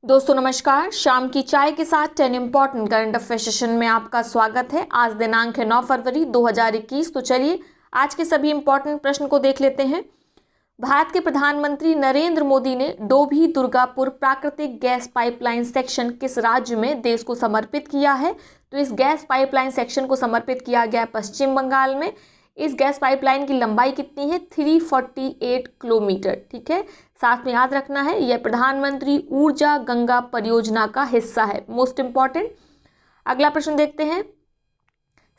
दोस्तों नमस्कार। शाम की चाय के साथ 10 इम्पॉर्टेंट करंट अफेयर सेशन में आपका स्वागत है। आज दिनांक है 9 फरवरी 2021। तो चलिए आज के सभी इम्पॉर्टेंट प्रश्न को देख लेते हैं। भारत के प्रधानमंत्री नरेंद्र मोदी ने डोभी दुर्गापुर प्राकृतिक गैस पाइपलाइन सेक्शन किस राज्य में देश को समर्पित किया है? तो इस गैस पाइपलाइन सेक्शन को समर्पित किया गया है पश्चिम बंगाल में। इस गैस पाइपलाइन की लंबाई कितनी है? 348 किलोमीटर। ठीक है, साथ में याद रखना है यह प्रधानमंत्री ऊर्जा गंगा परियोजना का हिस्सा है। Most important. अगला प्रश्न देखते हैं।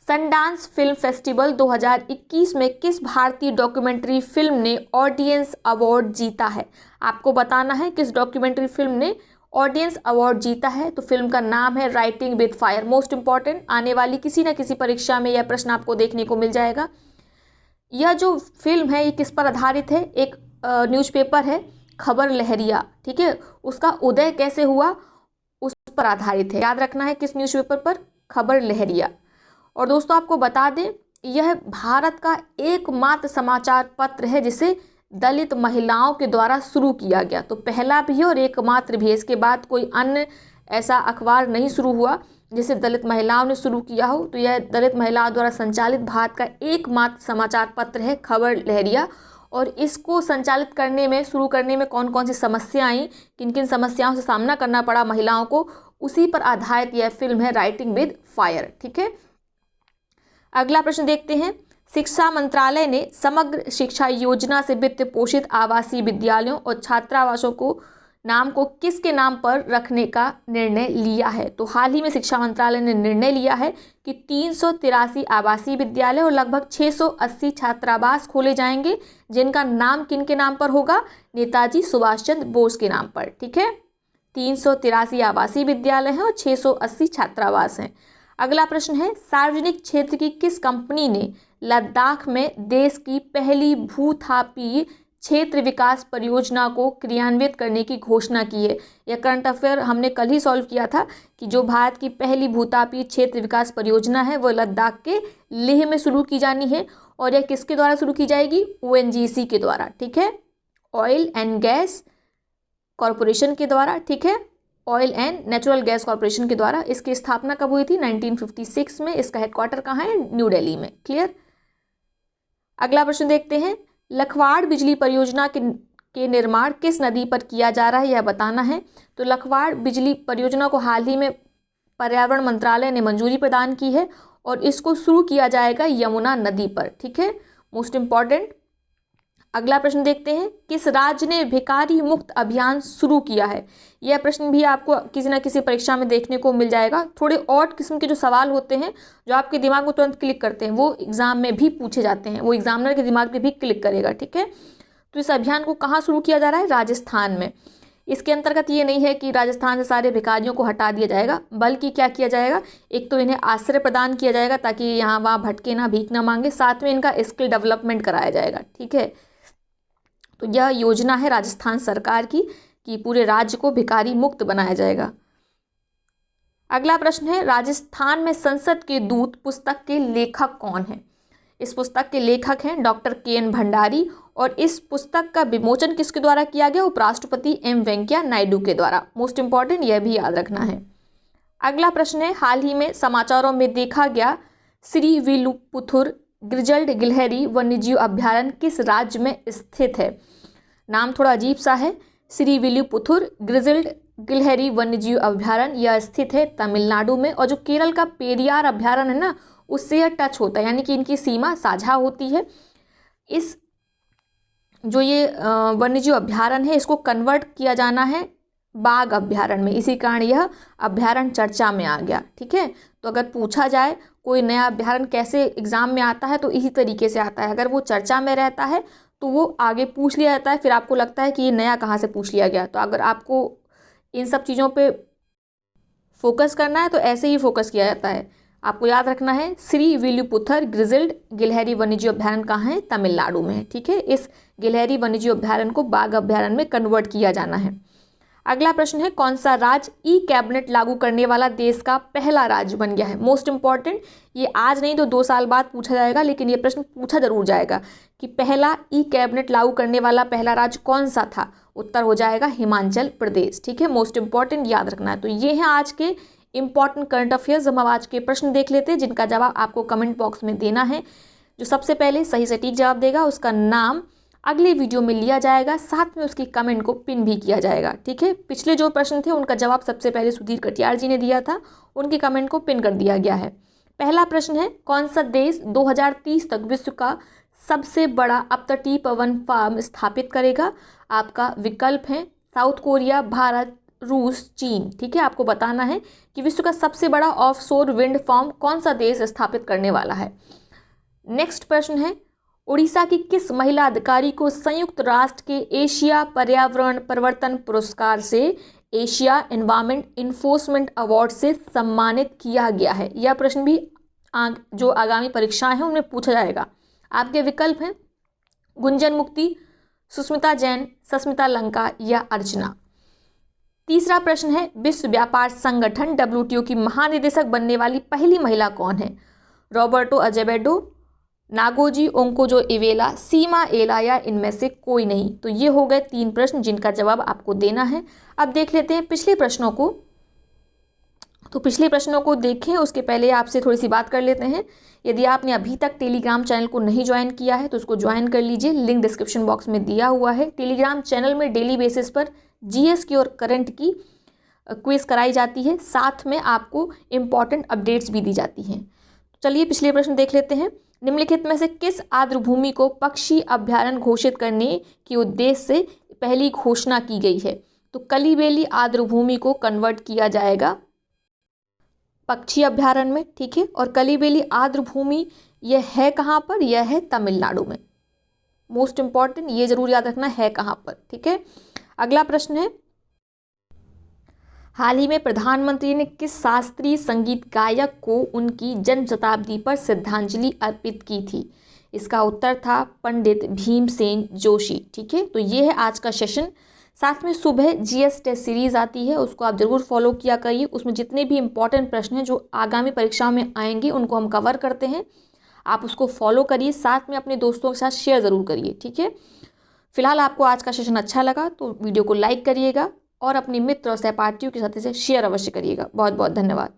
सनडांस फिल्म फेस्टिवल 2021 में किस भारतीय डॉक्यूमेंट्री फिल्म ने ऑडियंस अवार्ड जीता है? आपको बताना है किस डॉक्यूमेंट्री फिल्म ने ऑडियंस अवार्ड जीता है। तो फिल्म का नाम है writing with fire. Most important, आने वाली किसी न किसी परीक्षा में यह प्रश्न आपको देखने को मिल जाएगा। यह जो फिल्म है ये किस पर आधारित है? एक न्यूज़पेपर है खबर लहरिया, ठीक है, उसका उदय कैसे हुआ उस पर आधारित है। याद रखना है किस न्यूज़पेपर पर? खबर लहरिया। और दोस्तों आपको बता दें यह भारत का एकमात्र समाचार पत्र है जिसे दलित महिलाओं के द्वारा शुरू किया गया। तो पहला भी है और एकमात्र भी है। इसके बाद कोई अन्य ऐसा अखबार नहीं शुरू हुआ जिसे दलित महिलाओं ने शुरू किया हो। तो यह दलित महिलाओं द्वारा संचालित भारत का एकमात्र समाचार पत्र है खबर लहरिया। और इसको संचालित करने में, शुरू करने में कौन कौन सी समस्या आई, किन किन समस्याओं से सामना करना पड़ा महिलाओं को, उसी पर आधारित यह फिल्म है राइटिंग विद फायर। ठीक है, अगला प्रश्न देखते हैं। शिक्षा मंत्रालय ने समग्र शिक्षा योजना से वित्त पोषित आवासीय विद्यालयों और छात्रावासों को नाम को किसके नाम पर रखने का निर्णय लिया है? तो हाल ही में शिक्षा मंत्रालय ने निर्णय लिया है कि 383 आवासीय विद्यालय और लगभग 680 छात्रावास खोले जाएंगे जिनका नाम किन के नाम पर होगा? नेताजी सुभाष चंद्र बोस के नाम पर। ठीक है, 383 आवासीय विद्यालय हैं और 680 छात्रावास हैं। अगला प्रश्न है। सार्वजनिक क्षेत्र की किस कंपनी ने लद्दाख में देश की पहली भूतापीय क्षेत्र विकास परियोजना को क्रियान्वित करने की घोषणा की है? यह करंट अफेयर हमने कल ही सॉल्व किया था कि जो भारत की पहली भूतापीय क्षेत्र विकास परियोजना है वो लद्दाख के लेह में शुरू की जानी है। और यह किसके द्वारा शुरू की जाएगी? ONGC के द्वारा। ठीक है, ऑयल एंड गैस कॉरपोरेशन के द्वारा। ठीक है, oil and natural gas corporation के द्वारा। इसकी स्थापना कब हुई थी? 1956 में। इसका हेडक्वार्टर कहाँ है? न्यू दिल्ली में। क्लियर। अगला प्रश्न देखते हैं। लखवाड़ बिजली परियोजना के निर्माण किस नदी पर किया जा रहा है यह बताना है। तो लखवाड़ बिजली परियोजना को हाल ही में पर्यावरण मंत्रालय ने मंजूरी प्रदान की है और इसको शुरू किया जाएगा यमुना नदी पर। ठीक है, मोस्ट इंपॉर्टेंट। अगला प्रश्न देखते हैं। किस राज्य ने भिखारी मुक्त अभियान शुरू किया है? यह प्रश्न भी आपको किसी न किसी परीक्षा में देखने को मिल जाएगा। थोड़े और किस्म के जो सवाल होते हैं जो आपके दिमाग में तुरंत क्लिक करते हैं वो एग्जाम में भी पूछे जाते हैं, वो एग्जामिनर के दिमाग में भी क्लिक करेगा। ठीक है, तो इस अभियान को कहाँ शुरू किया जा रहा है? राजस्थान में। इसके अंतर्गत ये नहीं है कि राजस्थान से सारे भिखारियों को हटा दिया जाएगा, बल्कि क्या किया जाएगा, एक तो इन्हें आश्रय प्रदान किया जाएगा ताकि यहाँ वहाँ भटके ना, भीख ना मांगे, साथ में इनका स्किल डेवलपमेंट कराया जाएगा। ठीक है, तो यह योजना है राजस्थान सरकार की कि पूरे राज्य को भिखारी मुक्त बनाया जाएगा। अगला प्रश्न है। राजस्थान में संसद के दूत पुस्तक के लेखक कौन हैं? इस पुस्तक के लेखक हैं डॉक्टर KN भंडारी और इस पुस्तक का विमोचन किसके द्वारा किया गया? उपराष्ट्रपति M वेंकैया नायडू के द्वारा। मोस्ट इंपॉर्टेंट, यह भी याद रखना है। अगला प्रश्न है। हाल ही में समाचारों में देखा गया श्रीविल्लिपुथुर ग्रिजल्ड गिलहरी वन्यजीव अभ्यारण्य किस राज्य में स्थित है? नाम थोड़ा अजीब सा है। श्रीविल्लिपुथुर ग्रिजल्ड गिलहरी वन्यजीव अभ्यारण्य यह स्थित है तमिलनाडु में। और जो केरल का पेरियार अभ्यारण्य है ना, उससे यह टच होता है, यानी कि इनकी सीमा साझा होती है। इस जो ये वन्यजीव अभ्यारण्य है इसको कन्वर्ट किया जाना है बाघ अभ्यारण्य में, इसी कारण यह अभ्यारण्य चर्चा में आ गया। ठीक है, तो अगर पूछा जाए कोई नया अभ्यारण्य कैसे एग्जाम में आता है तो इसी तरीके से आता है। अगर वो चर्चा में रहता है तो वो आगे पूछ लिया जाता है, फिर आपको लगता है कि ये नया कहाँ से पूछ लिया गया। तो अगर आपको इन सब चीज़ों पे फोकस करना है तो ऐसे ही फोकस किया जाता है। आपको याद रखना है श्रीविल्लिपुथुर ग्रिजल्ड गिलहरी वन्यजीव अभ्यारण्य कहाँ है? तमिलनाडु में है। ठीक है, इस गिलहरी वन्यजीव अभ्यारण्य को बाघ अभ्यारण्य में कन्वर्ट किया जाना है। अगला प्रश्न है, कौन सा राज्य ई कैबिनेट लागू करने वाला देश का पहला राज्य बन गया है। मोस्ट इंपॉर्टेंट, ये आज नहीं तो 2 साल बाद पूछा जाएगा, लेकिन ये प्रश्न पूछा जरूर जाएगा कि पहला ई कैबिनेट लागू करने वाला पहला राज्य कौन सा था। उत्तर हो जाएगा हिमाचल प्रदेश। ठीक है, मोस्ट इंपॉर्टेंट, याद रखना है। तो ये है आज के इंपॉर्टेंट करंट अफेयर्स। हम अब आज के प्रश्न देख लेते हैं जिनका जवाब आपको कमेंट बॉक्स में देना है। जो सबसे पहले सही सटीक जवाब देगा उसका नाम अगले वीडियो में लिया जाएगा, साथ में उसकी कमेंट को पिन भी किया जाएगा। ठीक है, पिछले जो प्रश्न थे उनका जवाब सबसे पहले सुधीर कटियार जी ने दिया था, उनकी कमेंट को पिन कर दिया गया है। पहला प्रश्न है, कौन सा देश 2030 तक विश्व का सबसे बड़ा अपतटीय पवन फार्म स्थापित करेगा। आपका विकल्प है साउथ कोरिया, भारत, रूस, चीन। ठीक है, आपको बताना है कि विश्व का सबसे बड़ा ऑफशोर विंड फार्म कौन सा देश स्थापित करने वाला है। नेक्स्ट प्रश्न है, उड़ीसा की किस महिला अधिकारी को संयुक्त राष्ट्र के एशिया पर्यावरण परिवर्तन पुरस्कार से एशिया एनवायरमेंट इन्फोर्समेंट अवार्ड से सम्मानित किया गया है। यह प्रश्न भी जो आगामी परीक्षाएं हैं उनमें पूछा जाएगा। आपके विकल्प हैं गुंजन मुक्ति, सुष्मिता जैन, सस्मिता लंका या अर्चना। तीसरा प्रश्न है, विश्व व्यापार संगठन WTO की महानिदेशक बनने वाली पहली महिला कौन है। रॉबर्टो अजेवेडो, नागोजी ओंकोजो-इवेला, सीमा एला या इनमें से कोई नहीं। तो ये हो गए 3 प्रश्न जिनका जवाब आपको देना है। अब देख लेते हैं पिछले प्रश्नों को। तो पिछले प्रश्नों को देखें उसके पहले आपसे थोड़ी सी बात कर लेते हैं। यदि आपने अभी तक टेलीग्राम चैनल को नहीं ज्वाइन किया है तो उसको ज्वाइन कर लीजिए, लिंक डिस्क्रिप्शन बॉक्स में दिया हुआ है। टेलीग्राम चैनल में डेली बेसिस पर GS की और करंट की क्विज कराई जाती है, साथ में आपको इम्पॉर्टेंट अपडेट्स भी दी जाती हैं। चलिए पिछले प्रश्न देख लेते हैं। निम्नलिखित में से किस आर्द्रभूमि को पक्षी अभ्यारण्य घोषित करने के उद्देश्य से पहली घोषणा की गई है। तो कलिबेली आर्द्रभूमि को कन्वर्ट किया जाएगा पक्षी अभ्यारण्य में। ठीक है, और कलिबेली आर्द्रभूमि यह है कहाँ पर, यह है तमिलनाडु में। मोस्ट इंपॉर्टेंट, ये जरूर याद रखना है कहाँ पर। ठीक है, अगला प्रश्न है, हाल ही में प्रधानमंत्री ने किस शास्त्रीय संगीत गायक को उनकी जन्म शताब्दी पर श्रद्धांजलि अर्पित की थी। इसका उत्तर था पंडित भीमसेन जोशी। ठीक है, तो ये है आज का सेशन। साथ में सुबह GS टेस्ट सीरीज आती है, उसको आप जरूर फॉलो किया करिए। उसमें जितने भी इंपॉर्टेंट प्रश्न हैं जो आगामी परीक्षाओं में आएंगे उनको हम कवर करते हैं, आप उसको फॉलो करिए, साथ में अपने दोस्तों के साथ शेयर ज़रूर करिए। ठीक है, फिलहाल आपको आज का सेशन अच्छा लगा तो वीडियो को लाइक करिएगा और अपने मित्र और सहपाठियों के साथ इसे शेयर अवश्य करिएगा। बहुत बहुत धन्यवाद।